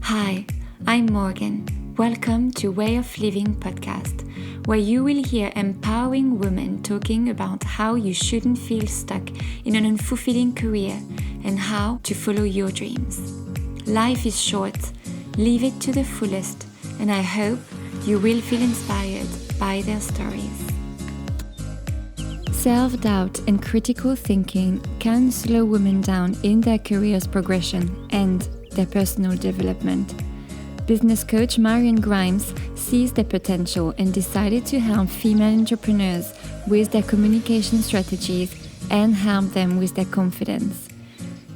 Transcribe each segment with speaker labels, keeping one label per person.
Speaker 1: Hi, I'm Morgan. Welcome to Way of Living podcast, where you will hear empowering women talking about how you shouldn't feel stuck in an unfulfilling career and how to follow your dreams. Life is short, live it to the fullest, and I hope you will feel inspired by their stories. Self-doubt and critical thinking can slow women down in their career's progression and their personal development. Business coach Marion Grimes sees their potential and decided to help female entrepreneurs with their communication strategies and help them with their confidence.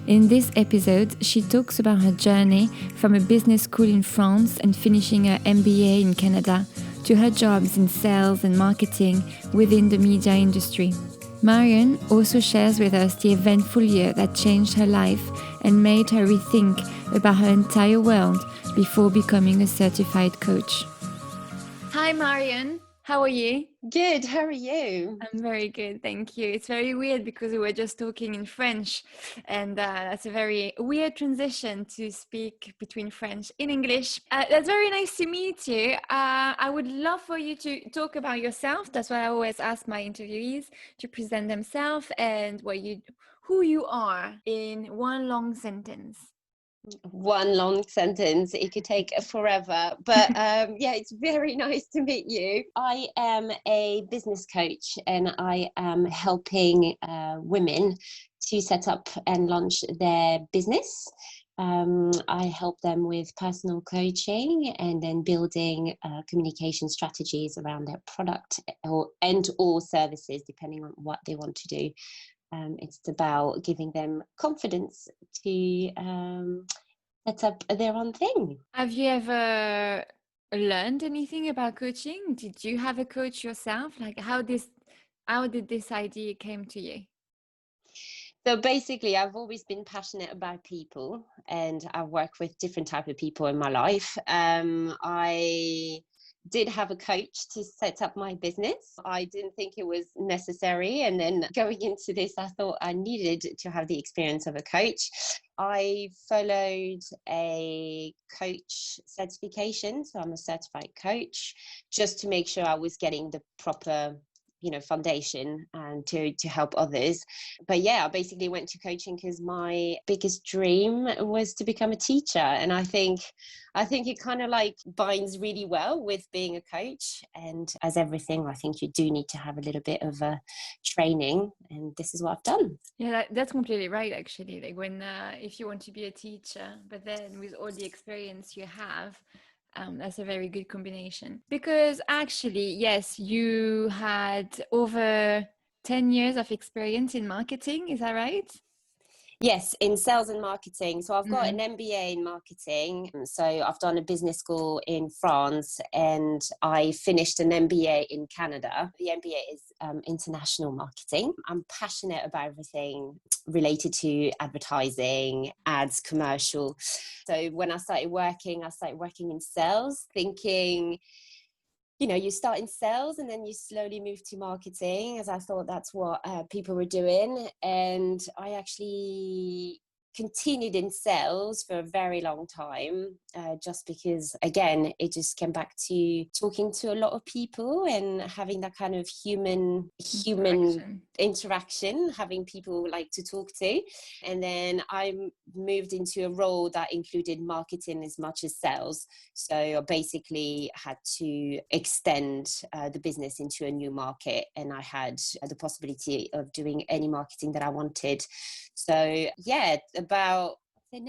Speaker 1: In this episode, she talks about her journey from a business school in France and finishing her MBA in Canada to her jobs in sales and marketing within the media industry. Marion also shares with us the eventful year that changed her life and made her rethink about her entire world before becoming a certified coach. Hi Marion, how are you?
Speaker 2: Good, how are you?
Speaker 1: I'm very good, thank you. It's very weird because we were just talking in French, and that's a very weird transition to speak between French and English. That's very nice to meet you. I would love for you to talk about yourself. That's what I always ask my interviewees, to present themselves and who you are in one long sentence.
Speaker 2: One long sentence, it could take forever, but yeah, it's very nice to meet you. I am a business coach and I am helping women to set up and launch their business. I help them with personal coaching and then building communication strategies around their product or services, depending on what they want to do. It's about giving them confidence to set up their own thing.
Speaker 1: Have you ever learned anything about coaching? Did you have a coach yourself? Like how did this idea came to you?
Speaker 2: So basically, I've always been passionate about people, and I've worked with different type of people in my life. I did have a coach to set up my business. I didn't think it was necessary. And then going into this, I thought I needed to have the experience of a coach. I followed a coach certification. So I'm a certified coach just to make sure I was getting the proper foundation and to help others. But yeah, I basically went to coaching because my biggest dream was to become a teacher, and I think it kind of like binds really well with being a coach. And as everything, I think you do need to have a little bit of a training, and this is what I've done.
Speaker 1: Yeah, that's completely right, actually. Like when if you want to be a teacher, but then with all the experience you have, that's a very good combination. Because actually, yes, you had over 10 years of experience in marketing, is that right?
Speaker 2: Yes, in sales and marketing. So I've got an
Speaker 1: Mm.
Speaker 2: MBA in marketing. So I've done a business school in France and I finished an MBA in Canada. The MBA is international marketing. I'm passionate about everything related to advertising, ads, commercial. So when I started working in sales, thinking, you start in sales and then you slowly move to marketing, as I thought that's what people were doing. And I actually continued in sales for a very long time, just because, again, it just came back to talking to a lot of people and having that kind of human interaction, having people like to talk to. And then I moved into a role that included marketing as much as sales. So I basically had to extend the business into a new market, and I had the possibility of doing any marketing that I wanted. So yeah, it's about 15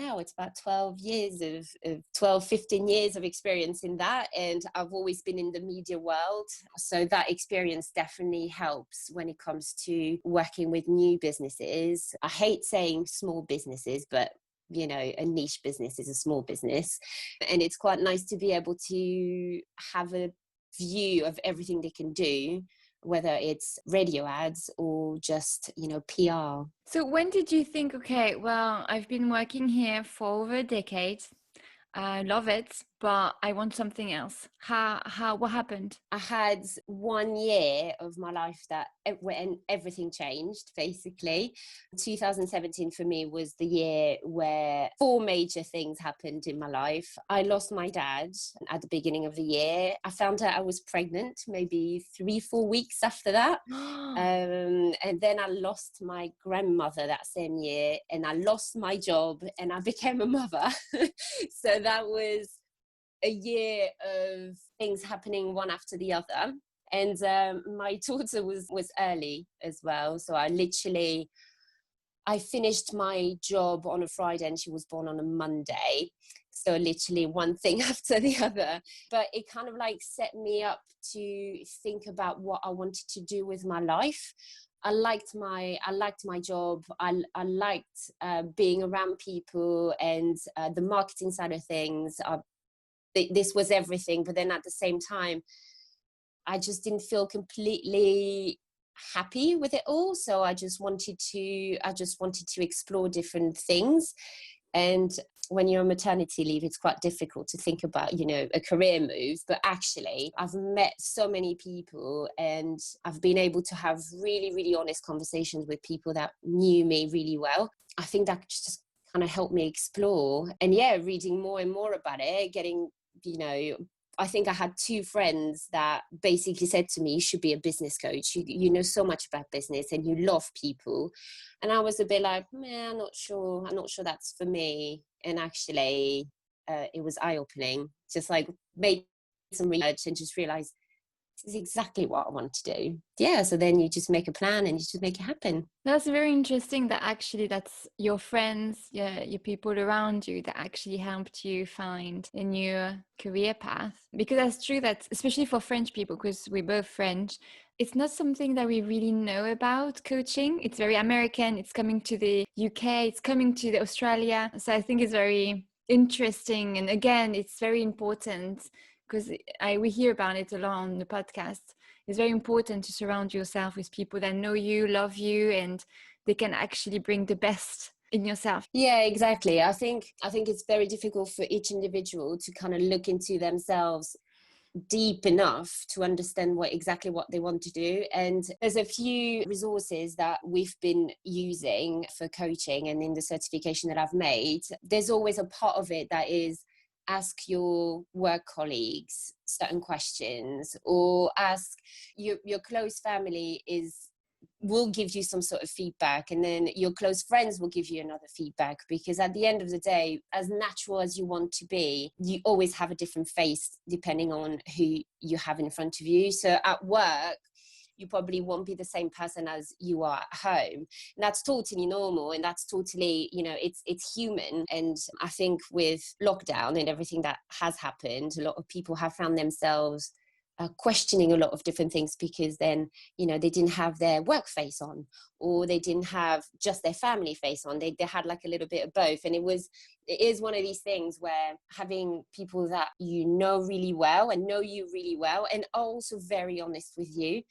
Speaker 2: years of experience in that. And I've always been in the media world. So that experience definitely helps when it comes to working with new businesses. I hate saying small businesses, but a niche business is a small business. And it's quite nice to be able to have a view of everything they can do, whether it's radio ads or just, PR.
Speaker 1: So when did you think, okay, well, I've been working here for over a decade. I love it, but I want something else. What happened?
Speaker 2: I had 1 year of my life when everything changed, basically. 2017 for me was the year where four major things happened in my life. I lost my dad at the beginning of the year. I found out I was pregnant maybe 3-4 weeks after that. And then I lost my grandmother that same year, and I lost my job, and I became a mother. So that was a year of things happening one after the other. And my daughter was early as well. So I finished my job on a Friday and she was born on a Monday. So literally one thing after the other. But it kind of like set me up to think about what I wanted to do with my life. I liked my job. I liked being around people and the marketing side of things. This was everything. But then at the same time, I just didn't feel completely happy with it all. So I just wanted to explore different things. And when you're on maternity leave, it's quite difficult to think about, a career move. But actually, I've met so many people and I've been able to have really, really honest conversations with people that knew me really well. I think that just kind of helped me explore. And reading more and more about it, getting, I think I had two friends that basically said to me, you should be a business coach. You know so much about business and you love people. And I was a bit like, I'm not sure that's for me. And actually, it was eye-opening. Just like made some research and just realized this is exactly what I want to do. Yeah, so then you just make a plan and you just make it happen.
Speaker 1: That's very interesting that actually that's your friends, your people around you that actually helped you find a new career path. Because that's true that, especially for French people, because we're both French, it's not something that we really know about coaching. It's very American. It's coming to the UK. It's coming to the Australia. So I think it's very interesting. And again, it's very important because we hear about it a lot on the podcast. It's very important to surround yourself with people that know you, love you, and they can actually bring the best in yourself.
Speaker 2: Yeah, exactly. I think it's very difficult for each individual to kind of look into themselves deep enough to understand exactly what they want to do. And there's a few resources that we've been using for coaching, and in the certification that I've made, there's always a part of it that is ask your work colleagues certain questions, or ask your close family will give you some sort of feedback, and then your close friends will give you another feedback. Because at the end of the day, as natural as you want to be, you always have a different face depending on who you have in front of you. So at work, you probably won't be the same person as you are at home. And that's totally normal. And that's totally, it's human. And I think with lockdown and everything that has happened, a lot of people have found themselves questioning a lot of different things, because then, they didn't have their work face on, or they didn't have just their family face on. They had like a little bit of both. And it is one of these things where having people that you know really well and know you really well and are also very honest with you,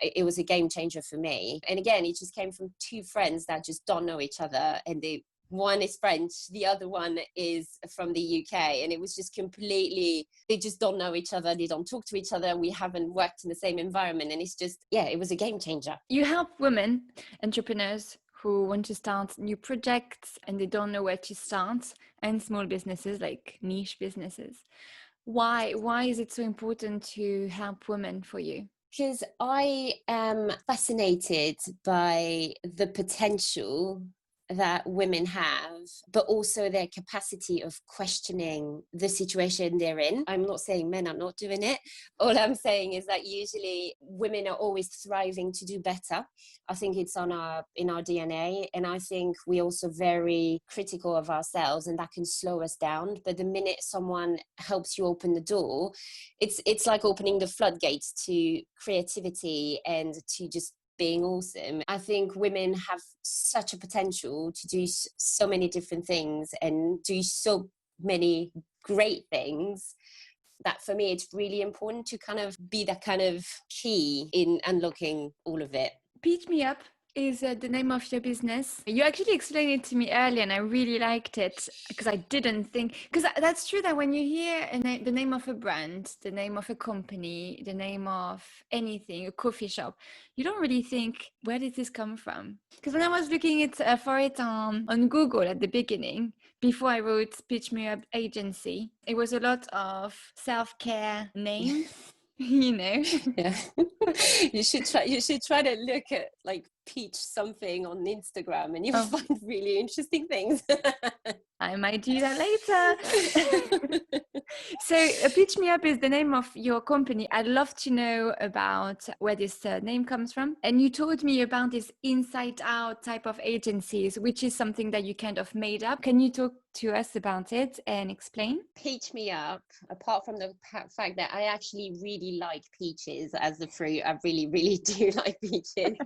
Speaker 2: it was a game changer for me. And again, it just came from two friends that just don't know each other, and one is French, the other one is from the UK, and it was just completely, they just don't know each other, they don't talk to each other, we haven't worked in the same environment, and it's just, it was a game changer.
Speaker 1: You help women entrepreneurs who want to start new projects and they don't know where to start, and small businesses, like niche businesses. Why is it so important to help women for you?
Speaker 2: Because I am fascinated by the potential that women have, but also their capacity of questioning the situation they're in. I'm not saying men are not doing it. All I'm saying is that usually women are always thriving to do better. I think it's in our DNA, and I think we're also very critical of ourselves, and that can slow us down. But the minute someone helps you open the door, it's like opening the floodgates to creativity and to just being awesome. I think women have such a potential to do so many different things and do so many great things, that for me it's really important to kind of be that kind of key in unlocking all of it.
Speaker 1: Beat me up. is the name of your business. You actually explained it to me earlier and I really liked it because I didn't think, because that's true that when you hear the name of a brand, the name of a company, the name of anything, a coffee shop, you don't really think, where did this come from? Because when I was looking for it on Google at the beginning, before I wrote Pitch Me Up Agency, it was a lot of self-care names.
Speaker 2: Yeah. You should try to look at like Peach something on Instagram and you'll find really interesting things.
Speaker 1: I might do that later. So Pitch Me Up is the name of your company. I'd love to know about where this name comes from. And you told me about this inside out type of agencies, which is something that you kind of made up. Can you talk to us about it and explain?
Speaker 2: Peach Me Up, apart from the fact that I actually really like peaches as a fruit, I really, really do like peaches.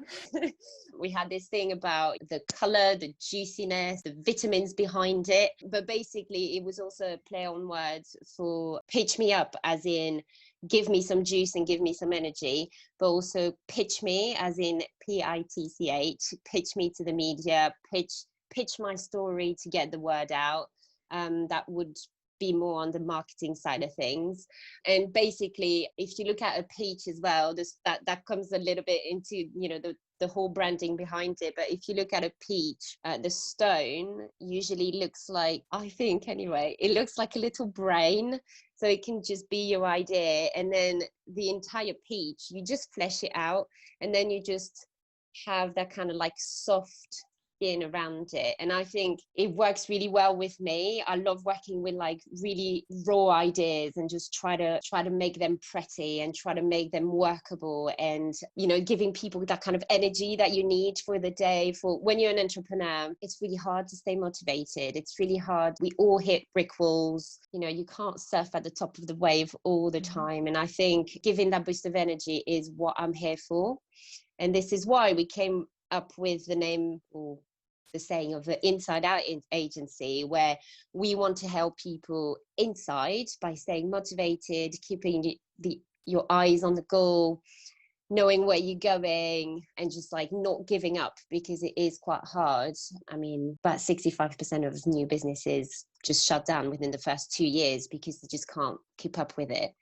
Speaker 2: We had this thing about the color, the juiciness, the vitamins behind it. But basically, it was also a play on words for pitch me up, as in give me some juice and give me some energy, but also pitch me, as in PITCH, pitch me to the media, pitch my story to get the word out. That would be more on the marketing side of things. And basically, if you look at a peach as well, that comes a little bit into, the whole branding behind it. But if you look at a peach, the stone usually looks like, I think anyway, it looks like a little brain. So it can just be your idea. And then the entire peach, you just flesh it out. And then you just have that kind of like soft skin around it. And I think it works really well with me. I love working with like really raw ideas and just try to make them pretty and try to make them workable, and giving people that kind of energy that you need for the day. For when you're an entrepreneur, it's really hard to stay motivated. It's really hard. We all hit brick walls. You can't surf at the top of the wave all the time. And I think giving that boost of energy is what I'm here for. And this is why we came up with the name, or the saying, of the Inside Out Agency, where we want to help people inside by staying motivated, keeping your eyes on the goal, knowing where you're going, and just like not giving up, because it is quite hard. I mean, about 65% of new businesses just shut down within the first 2 years because they just can't keep up with it.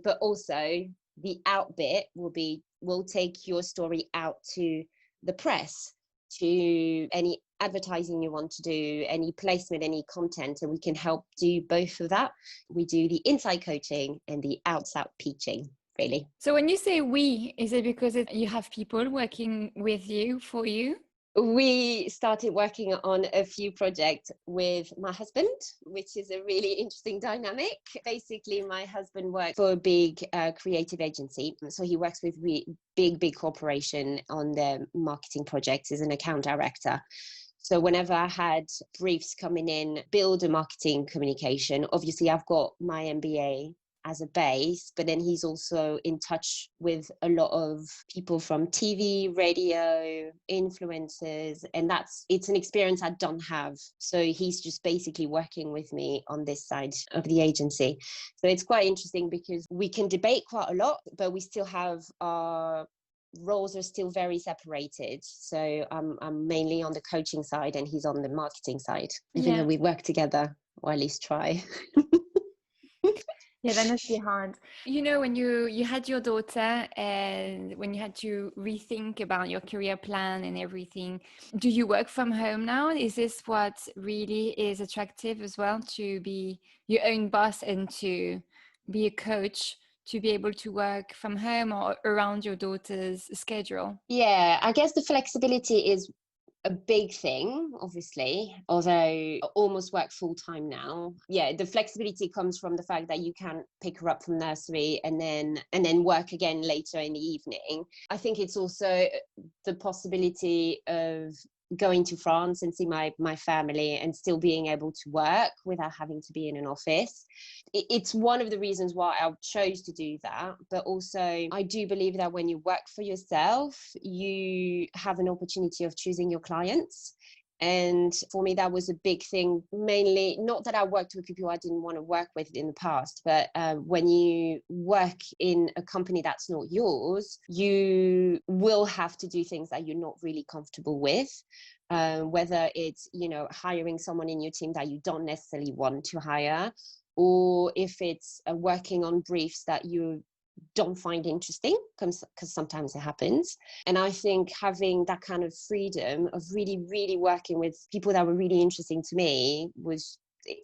Speaker 2: But also the out bit will take your story out to the press, to any advertising you want to do, any placement, any content, and we can help do both of that. We do the inside coaching and the outside teaching, really.
Speaker 1: So when you say we, is it because you have people working with you, for you?
Speaker 2: We started working on a few projects with my husband, which is a really interesting dynamic. Basically, my husband works for a big creative agency. So he works with big corporation on their marketing projects as an account director. So whenever I had briefs coming in, build a marketing communication, obviously I've got my MBA as a base, but then he's also in touch with a lot of people from TV, radio, influencers, and it's an experience I don't have. So he's just basically working with me on this side of the agency. So it's quite interesting because we can debate quite a lot, but we still have our roles are still very separated. So I'm mainly on the coaching side and he's on the marketing side, even though we work together, or at least try.
Speaker 1: Yeah, that must be hard. When you had your daughter and when you had to rethink about your career plan and everything, do you work from home now? Is this what really is attractive as well, to be your own boss and to be a coach, to be able to work from home or around your daughter's schedule?
Speaker 2: Yeah, I guess the flexibility is a big thing, obviously, although I almost work full time now. Yeah, the flexibility comes from the fact that you can pick her up from nursery and then work again later in the evening. I think it's also the possibility of going to France and see my family and still being able to work without having to be in an office. It's one of the reasons why I chose to do that. But also, I do believe that when you work for yourself, you have an opportunity of choosing your clients. And for me, that was a big thing, mainly not that I worked with people I didn't want to work with in the past, but when you work in a company that's not yours, you will have to do things that you're not really comfortable with. Whether it's, hiring someone in your team that you don't necessarily want to hire, or if it's working on briefs that you don't find interesting, because sometimes it happens. And I think having that kind of freedom of really, really working with people that were really interesting to me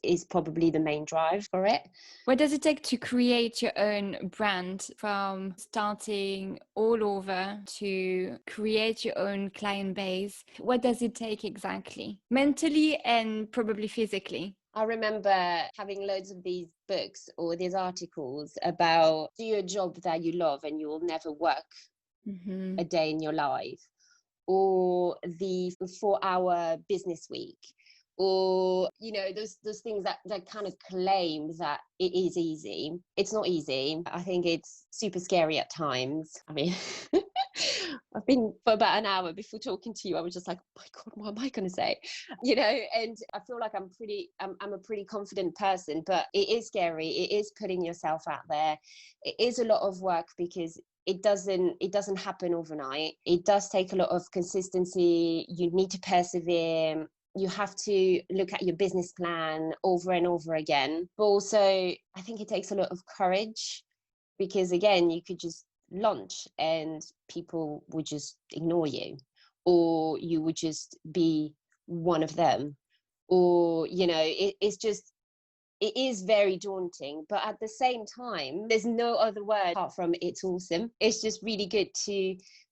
Speaker 2: is probably the main drive for it.
Speaker 1: What does it take to create your own brand, from starting all over to create your own client base? What does it take exactly, mentally and probably physically?
Speaker 2: I remember having loads of these books or these articles about do a job that you love and you will never work a day in your life, or the 4-hour business week, or those things that kind of claim that it is easy. It's not easy. I think it's super scary at times. I mean, I've been for about an hour before talking to you. I was just like, oh my God, what am I going to say? And I feel like I'm a pretty confident person, but it is scary. It is putting yourself out there. It is a lot of work because it doesn't happen overnight. It does take a lot of consistency. You need to persevere. You have to look at your business plan over and over again. But also, I think it takes a lot of courage, because again, you could just launch and people would just ignore you, or you would just be one of them, or it is very daunting. But at the same time, there's no other word apart from it's awesome. It's just really good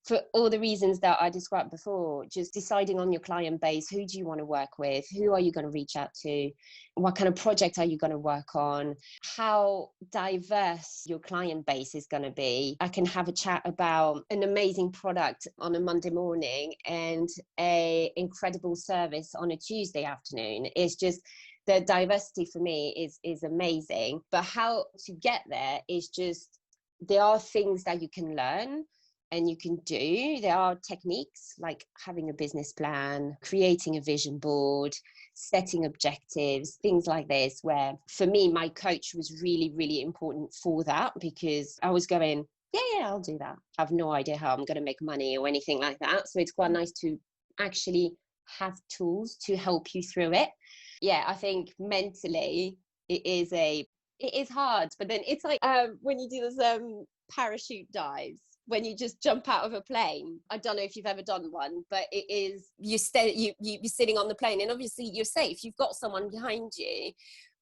Speaker 2: for all the reasons that I described before, just deciding on your client base. Who do you want to work with? Who are you going to reach out to? What kind of project are you going to work on? How diverse your client base is going to be. I can have a chat about an amazing product on a Monday morning and an incredible service on a Tuesday afternoon. It's just, the diversity for me is amazing. But how to get there is just, there are things that you can learn and you can do. There are techniques like having a business plan, creating a vision board, setting objectives, things like this, where for me, my coach was really, really important for that, because I was going, yeah, I'll do that. I have no idea how I'm going to make money or anything like that. So it's quite nice to actually have tools to help you through it. Yeah, I think mentally it is hard, but then it's like when you do those parachute dives, when you just jump out of a plane. I don't know if you've ever done one, but it is, you're sitting on the plane and obviously you're safe. You've got someone behind you,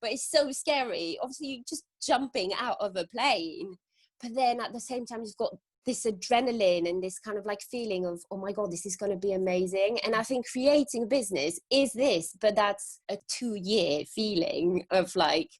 Speaker 2: but it's so scary. Obviously you're just jumping out of a plane, but then at the same time you've got this adrenaline and this kind of like feeling of, oh my God, this is going to be amazing. And I think creating a business is this, but that's a 2-year feeling of like,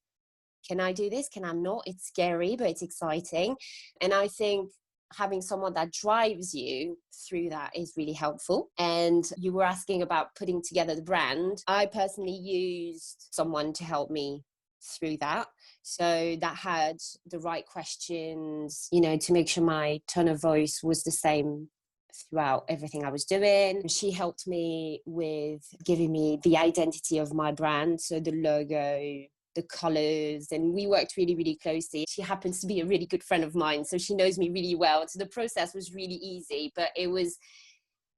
Speaker 2: can I do this? Can I not? It's scary, but it's exciting. And I think having someone that drives you through that is really helpful. And you were asking about putting together the brand. I personally used someone to help me through that. So that had the right questions, to make sure my tone of voice was the same throughout everything I was doing. She helped me with giving me the identity of my brand. So the logo, the colors, and we worked really, really closely. She happens to be a really good friend of mine, so she knows me really well. So the process was really easy, but it was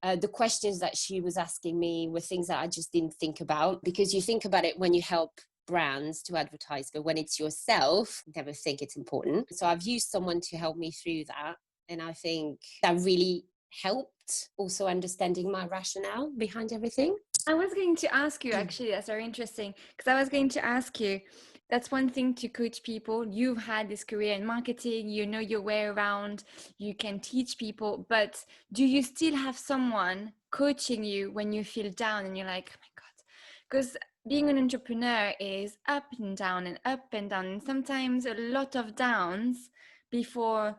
Speaker 2: the questions that she was asking me were things that I just didn't think about, because you think about it when you help brands to advertise, but when it's yourself, you never think it's important. So I've used someone to help me through that, and I think that really helped, also understanding my rationale behind everything.
Speaker 1: I was going to ask you, actually, that's very interesting, because I was going to ask you, that's one thing to coach people. You've had this career in marketing, you know your way around, you can teach people, but do you still have someone coaching you when you feel down and you're like, oh my God? Because being an entrepreneur is up and down and up and down, and sometimes a lot of downs before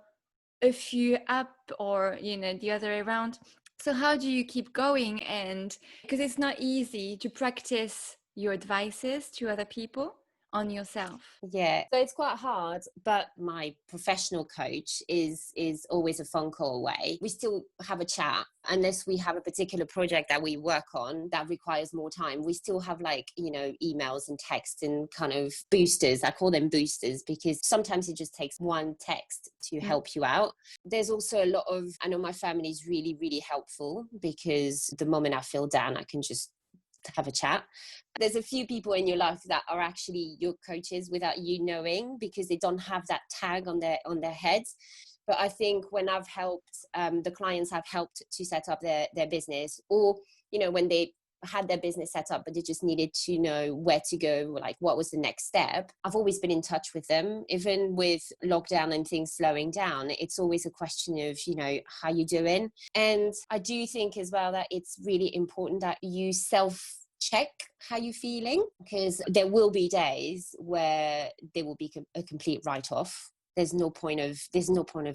Speaker 1: a few up, or the other way around. So how do you keep going? And because it's not easy to practice your advices to other people, on yourself.
Speaker 2: Yeah, so it's quite hard, but my professional coach is always a phone call away. We still have a chat unless we have a particular project that we work on that requires more time. We still have emails and text and kind of boosters. I call them boosters because sometimes it just takes one text to help you out. There's also a lot of, I know my family is really, really helpful because the moment I feel down, I can just have a chat. There's a few people in your life that are actually your coaches without you knowing because they don't have that tag on their heads. But I think when I've helped the clients I've helped to set up their business, or when they had their business set up but they just needed to know where to go, like what was the next step, I've always been in touch with them. Even with lockdown and things slowing down, it's always a question of how you doing. And I do think as well that it's really important that you check how you're feeling, because there will be days where there will be a complete write-off. There's no point of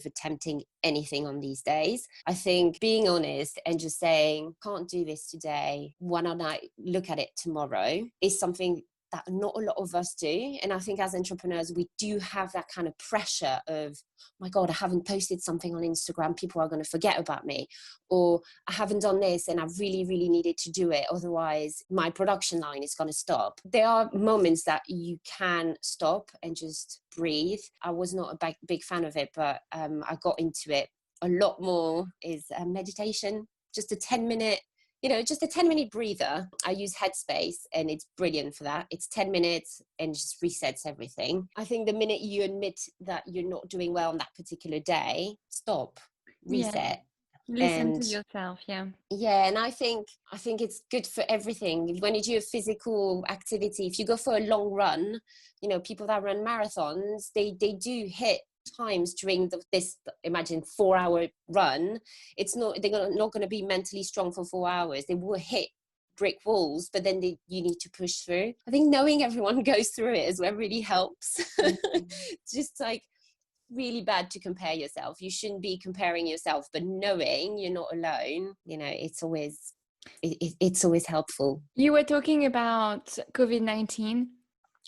Speaker 2: attempting anything on these days. I think being honest and just saying, can't do this today, why don't I look at it tomorrow, is something that not a lot of us do. And I think as entrepreneurs, we do have that kind of pressure of, my God, I haven't posted something on Instagram, people are going to forget about me. Or I haven't done this and I really, really needed to do it, otherwise my production line is going to stop. There are moments that you can stop and just breathe. I was not a big fan of it, but I got into it a lot more, is meditation, just a 10-minute breather. I use Headspace and it's brilliant for that. It's 10 minutes and just resets everything. I think the minute you admit that you're not doing well on that particular day, stop, reset.
Speaker 1: Yeah. Listen to yourself.
Speaker 2: Yeah, and I think it's good for everything. When you do a physical activity, if you go for a long run, people that run marathons, they do hit times during this, imagine 4-hour run. They're not going to be mentally strong for 4 hours. They will hit brick walls, but then you need to push through. I think knowing everyone goes through it as well really helps. Just like, really bad to compare yourself. You shouldn't be comparing yourself, but knowing you're not alone, it's always helpful.
Speaker 1: You were talking about COVID-19.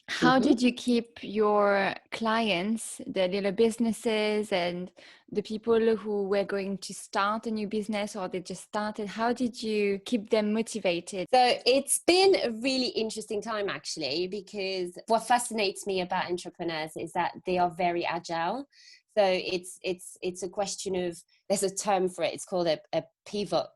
Speaker 1: How did you keep your clients, the little businesses and the people who were going to start a new business or they just started, how did you keep them motivated?
Speaker 2: So it's been a really interesting time, actually, because what fascinates me about entrepreneurs is that they are very agile. So it's a question of, there's a term for it, it's called a pivot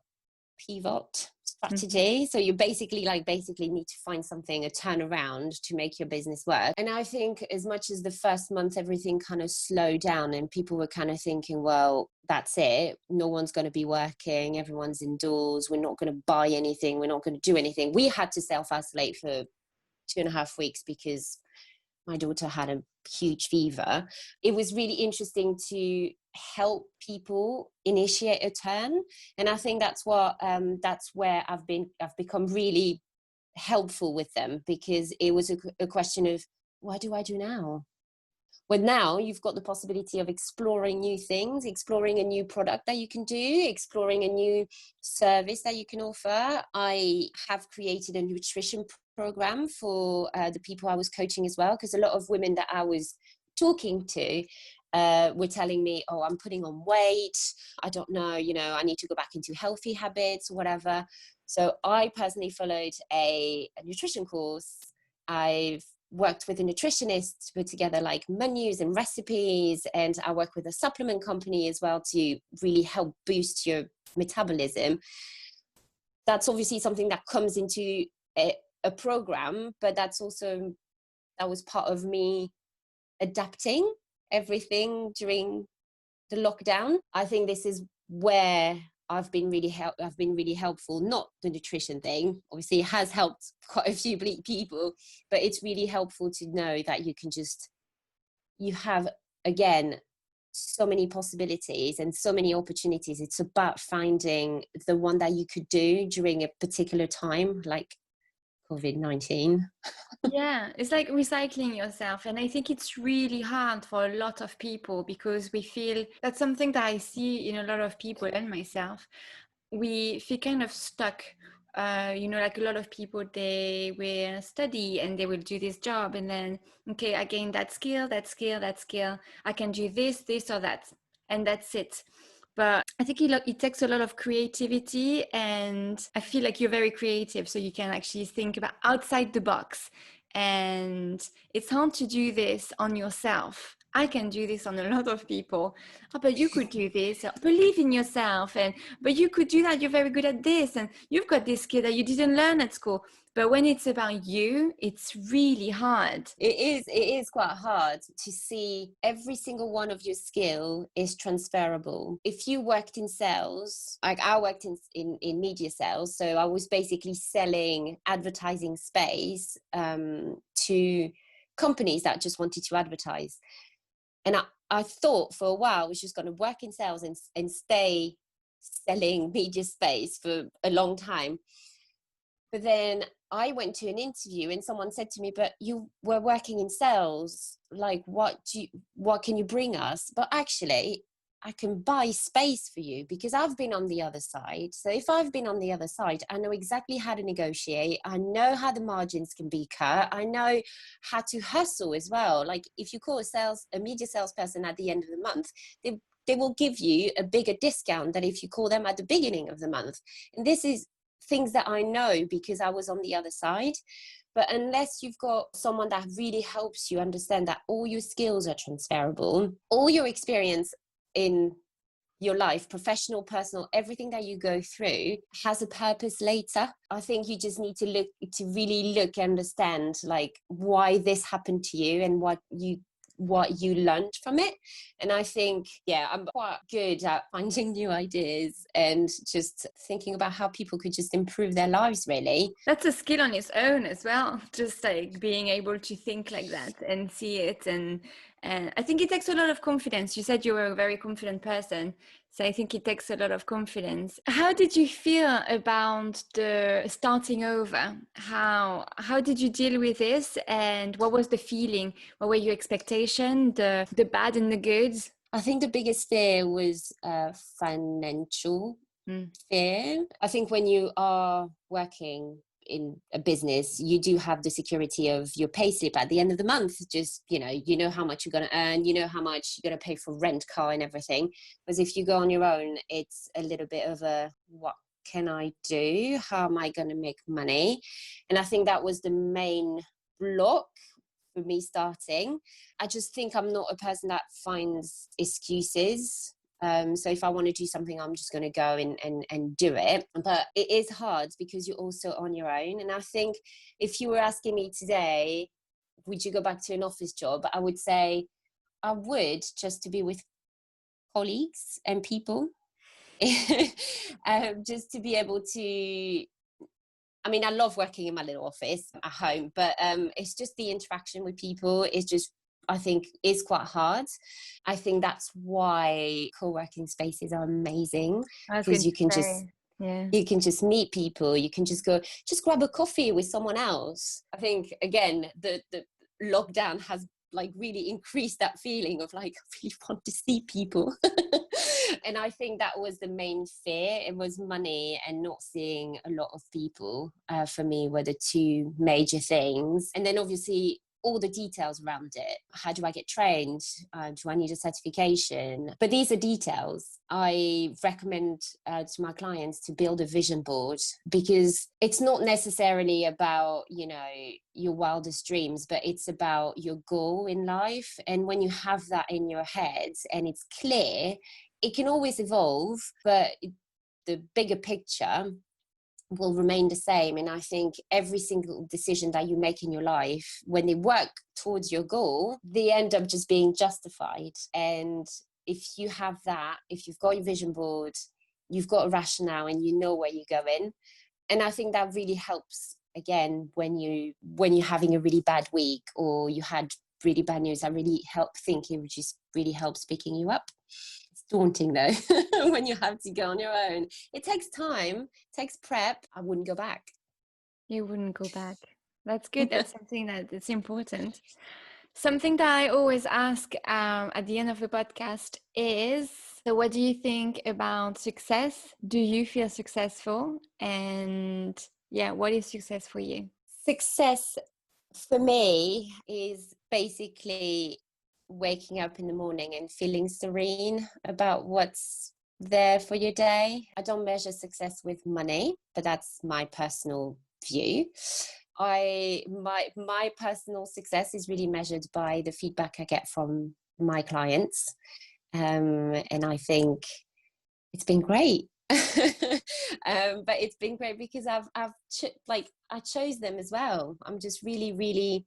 Speaker 2: strategy. So you basically need to find something, a turnaround to make your business work. And I think as much as the first month everything kind of slowed down and people were kind of thinking, well, that's it, no one's going to be working, everyone's indoors, we're not going to buy anything, we're not going to do anything. We had to self-isolate for 2.5 weeks because my daughter had a huge fever. It was really interesting to help people initiate a turn, and I think that's where I've become really helpful with them, because it was a question of, what do I do now? Well, now you've got the possibility of exploring new things, exploring a new product that you can do, exploring a new service that you can offer. I have created a nutrition program for the people I was coaching as well, because a lot of women that I was talking to were telling me, oh, I'm putting on weight, I don't know, I need to go back into healthy habits or whatever. So I personally followed a nutrition course. I've worked with a nutritionist to put together like menus and recipes, and I work with a supplement company as well to really help boost your metabolism. That's obviously something that comes into a program, but that was part of me adapting everything during the lockdown. I think this is where I've been really helpful. Not the nutrition thing, obviously it has helped quite a few people, but it's really helpful to know that you have, again, so many possibilities and so many opportunities. It's about finding the one that you could do during a particular time, like COVID-19.
Speaker 1: Yeah, it's like recycling yourself. And I think it's really hard for a lot of people, because we feel, that's something that I see in a lot of people and myself. We feel kind of stuck like a lot of people, they will study and they will do this job, and then, okay, I gain that skill, I can do this or that, and that's it. But I think it takes a lot of creativity, and I feel like you're very creative, so you can actually think about outside the box. And it's hard to do this on yourself. I can do this on a lot of people. Oh, but you could do this. Believe in yourself. And but you could do that. You're very good at this, and you've got this skill that you didn't learn at school. But when it's about you, it's really hard.
Speaker 2: It is quite hard to see every single one of your skill is transferable. If you worked in sales, like I worked in media sales, so I was basically selling advertising space to companies that just wanted to advertise. And I thought for a while I was just going to work in sales and stay selling media space for a long time. But then I went to an interview and someone said to me, but you were working in sales, like what can you bring us? But actually I can buy space for you because I've been on the other side. So if I've been on the other side, I know exactly how to negotiate. I know how the margins can be cut. I know how to hustle as well. Like if you call a media salesperson at the end of the month, they will give you a bigger discount than if you call them at the beginning of the month. And this is things that I know because I was on the other side. But unless you've got someone that really helps you understand that all your skills are transferable, all your experience in your life, professional, personal, everything that you go through has a purpose later. I think you just need to really look and understand like why this happened to you and what you learned from it. And I think, I'm quite good at finding new ideas and just thinking about how people could just improve their lives, really.
Speaker 1: That's a skill on its own as well, just like being able to think like that and see it. And I think it takes a lot of confidence. You said you were a very confident person, so I think it takes a lot of confidence. How did you feel about the starting over? How did you deal with this, and what was the feeling? What were your expectations, the bad and the good?
Speaker 2: I think the biggest fear was financial fear. I think when you are working in a business, you do have the security of your pay slip at the end of the month. Just, you know how much you're going to earn, you know how much you're going to pay for rent, car and everything. Whereas if you go on your own, it's a little bit of a, what can I do? How am I going to make money? And I think that was the main block for me starting. I just think I'm not a person that finds excuses. So if I want to do something, I'm just going to go and do it. But it is hard because you're also on your own. And I think if you were asking me today, would you go back to an office job? I would say I would, just to be with colleagues and people. Just to be able to, I mean, I love working in my little office at home, but it's just the interaction with people is just, I think, is quite hard. I think that's why co-working spaces are amazing, because you can just meet people. You can just grab a coffee with someone else. I think, again, the lockdown has like really increased that feeling of like, I really want to see people. And I think that was the main fear. It was money and not seeing a lot of people, for me, were the two major things. And then obviously all the details around it. How do I get trained? Do I need a certification? But these are details. I recommend to my clients to build a vision board, because it's not necessarily about, your wildest dreams, but it's about your goal in life. And when you have that in your head and it's clear, it can always evolve, but the bigger picture will remain the same. And I think every single decision that you make in your life, when they work towards your goal, they end up just being justified. And if you have that, if you've got your vision board, you've got a rationale and you know where you're going. And I think that really helps, again, when you're having a really bad week or you had really bad news, that really help thinking, which just really helps picking you up. It's daunting though, when you have to go on your own. It takes time, takes prep. I wouldn't go back.
Speaker 1: You wouldn't go back. That's good. That's something that's important. Something that I always ask at the end of the podcast is, So what do you think about success? Do you feel successful? And yeah, what is success for you?
Speaker 2: Success for me is basically waking up in the morning and feeling serene about what's there for your day. I don't measure success with money, but that's my personal view. My personal success is really measured by the feedback I get from my clients, and I think it's been great. But it's been great because I chose them as well. I'm just really, really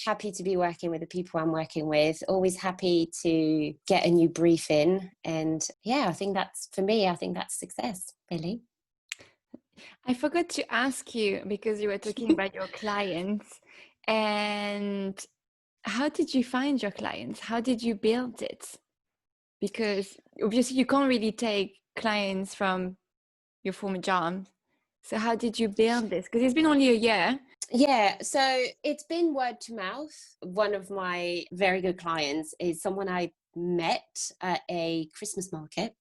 Speaker 2: happy to be working with the people I'm working with. Always happy to get a new brief in, and yeah, I think that's, for me, I think that's success, really.
Speaker 1: I forgot to ask you because you were talking about your clients, and how did you find your clients? How did you build it? Because obviously you can't really take clients from your former job. So how did you build this? Because it's been only a year.
Speaker 2: Yeah, so it's been word to mouth. One of my very good clients is someone I met at a Christmas market.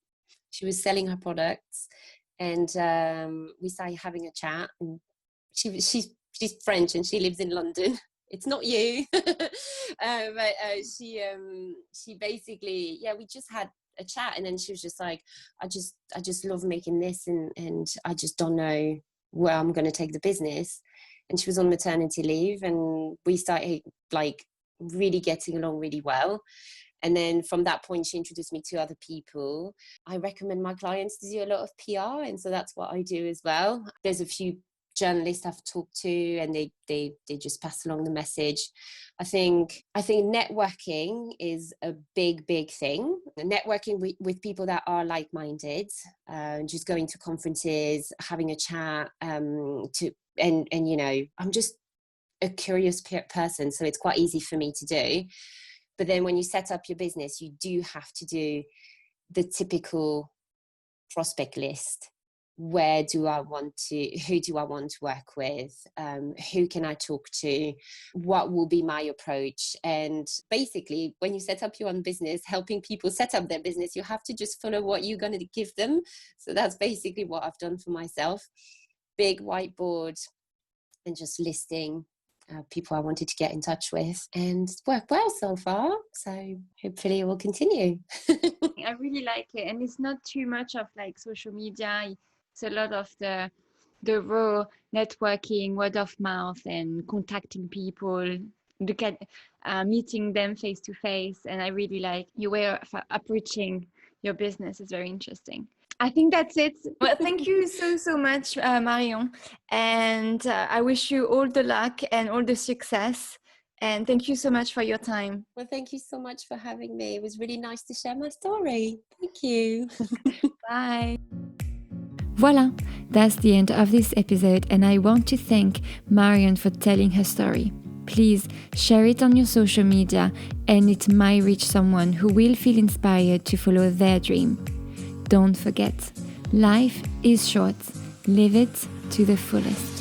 Speaker 2: She was selling her products, and we started having a chat. And she's French and she lives in London. It's not you, but she basically, yeah, we just had a chat, and then she was just like, I just love making this, and I just don't know where I'm going to take the business. And she was on maternity leave, and we started like really getting along really well. And then from that point, she introduced me to other people. I recommend my clients to do a lot of PR, and so that's what I do as well. There's a few journalists I've talked to, and they just pass along the message. I think networking is a big thing. Networking with people that are like-minded, just going to conferences, having a chat, and you know, I'm just a curious person, so it's quite easy for me to do. But then when you set up your business, you do have to do the typical prospect list. Who do I want to work with? Who can I talk to? What will be my approach? And basically, when you set up your own business, helping people set up their business, you have to just follow what you're going to give them. So that's basically what I've done for myself. Big whiteboard, and just listing people I wanted to get in touch with, and worked well so far. So hopefully it will continue.
Speaker 1: I really like it, and it's not too much of like social media. It's a lot of the raw networking, word of mouth, and contacting people, look at meeting them face to face. And I really like your way of approaching your business. Is very interesting. I think that's it. Well, thank you so much, Marion. And I wish you all the luck and all the success. And thank you so much for your time.
Speaker 2: Well, thank you so much for having me. It was really nice to share my story. Thank you.
Speaker 1: Bye. Voila, that's the end of this episode, and I want to thank Marion for telling her story. Please share it on your social media, and it might reach someone who will feel inspired to follow their dream. Don't forget, life is short. Live it to the fullest.